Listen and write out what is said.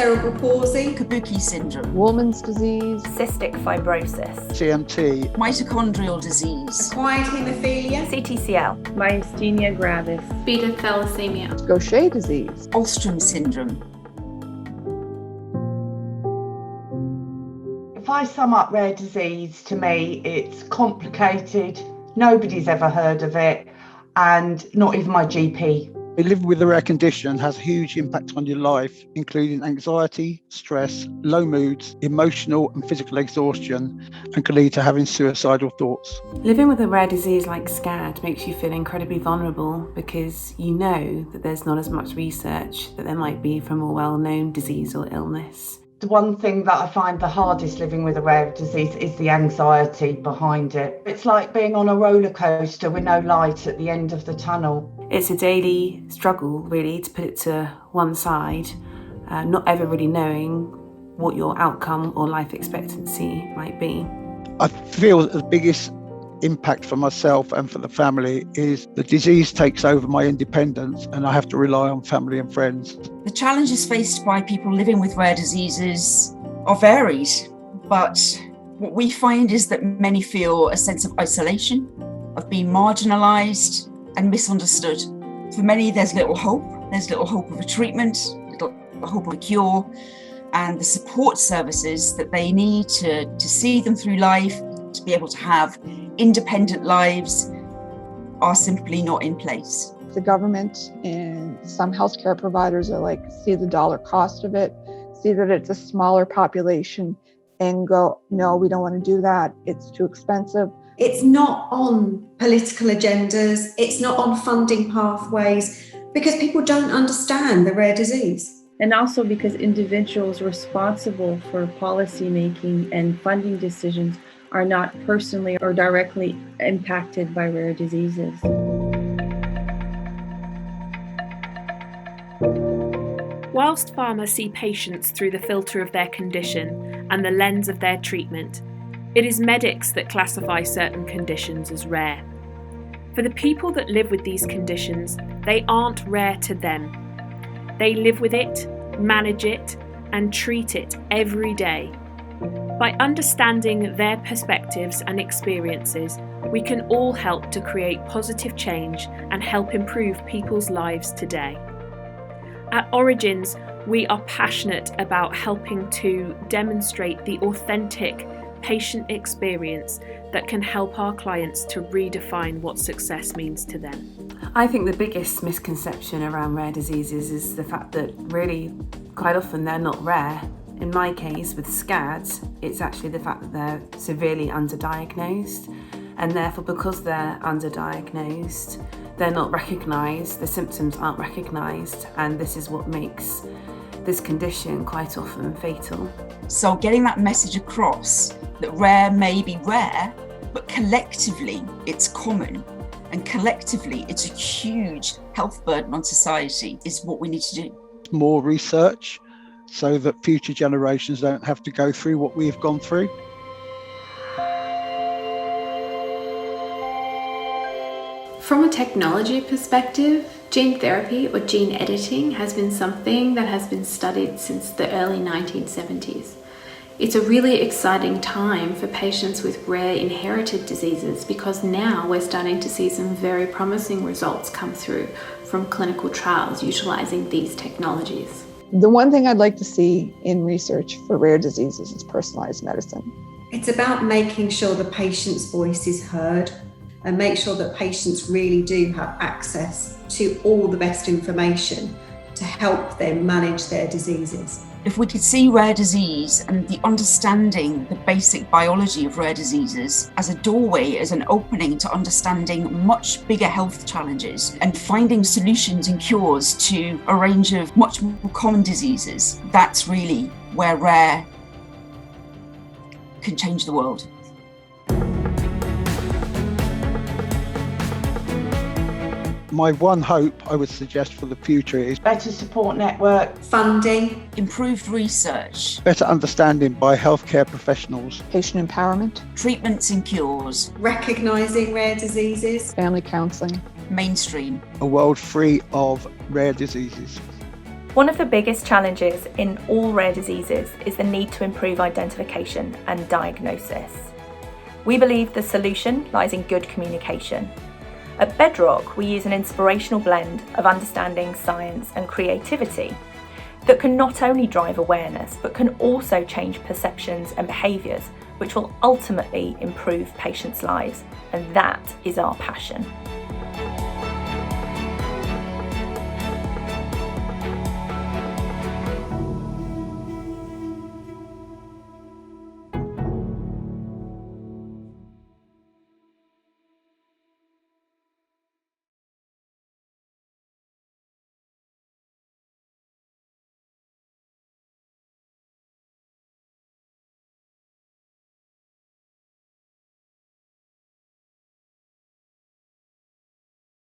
cerebral palsy, Kabuki syndrome, Wolman's disease, cystic fibrosis, CMT, mitochondrial disease, acquired haemophilia, CTCL, myasthenia gravis, beta thalassemia, Gaucher disease, Ostrom syndrome. If I sum up rare disease, to me, it's complicated, nobody's ever heard of it, and not even my GP. Living with a rare condition has a huge impact on your life, including anxiety, stress, low moods, emotional and physical exhaustion, and can lead to having suicidal thoughts. Living with a rare disease like SCAD makes you feel incredibly vulnerable because you know that there's not as much research that there might be for a more well-known disease or illness. The one thing that I find the hardest living with a rare disease is the anxiety behind it. It's like being on a roller coaster with no light at the end of the tunnel. It's a daily struggle, really, to put it to one side, not ever really knowing what your outcome or life expectancy might be. I feel that the biggest impact for myself and for the family is the disease takes over my independence and I have to rely on family and friends. The challenges faced by people living with rare diseases are varied, but what we find is that many feel a sense of isolation, of being marginalised and misunderstood. For many, there's little hope. There's little hope of a treatment, little hope of a cure, and the support services that they need to see them through life, to be able to have independent lives, are simply not in place. The government and some healthcare providers are like, see the dollar cost of it, see that it's a smaller population and go, no, we don't want to do that. It's too expensive. It's not on political agendas, it's not on funding pathways, because people don't understand the rare disease. And also because individuals responsible for policy making and funding decisions are not personally or directly impacted by rare diseases. Whilst pharma see patients through the filter of their condition and the lens of their treatment, it is medics that classify certain conditions as rare. For the people that live with these conditions, they aren't rare to them. They live with it, manage it, and treat it every day. By understanding their perspectives and experiences, we can all help to create positive change and help improve people's lives today. At Origins, we are passionate about helping to demonstrate the authentic patient experience that can help our clients to redefine what success means to them. I think the biggest misconception around rare diseases is the fact that really quite often they're not rare. In my case, with SCAD, it's actually the fact that they're severely underdiagnosed, and therefore because they're underdiagnosed, they're not recognised, the symptoms aren't recognised, and this is what makes this condition quite often fatal. So getting that message across that rare may be rare, but collectively it's common, and collectively it's a huge health burden on society is what we need to do. More research so that future generations don't have to go through what we've gone through. From a technology perspective, gene therapy or gene editing has been something that has been studied since the early 1970s. It's a really exciting time for patients with rare inherited diseases because now we're starting to see some very promising results come through from clinical trials utilizing these technologies. The one thing I'd like to see in research for rare diseases is personalized medicine. It's about making sure the patient's voice is heard and make sure that patients really do have access to all the best information to help them manage their diseases. If we could see rare disease and the understanding the basic biology of rare diseases as a doorway, as an opening to understanding much bigger health challenges and finding solutions and cures to a range of much more common diseases, that's really where rare can change the world. My one hope I would suggest for the future is Better support network, Funding, Improved research, better understanding by healthcare professionals, Patient empowerment, treatments and cures, recognising rare diseases, family counseling. mainstream. a world free of rare diseases. One of the biggest challenges in all rare diseases is the need to improve identification and diagnosis. We believe the solution lies in good communication. At Bedrock, we use an inspirational blend of understanding, science and creativity that can not only drive awareness, but can also change perceptions and behaviours, which will ultimately improve patients' lives. And that is our passion.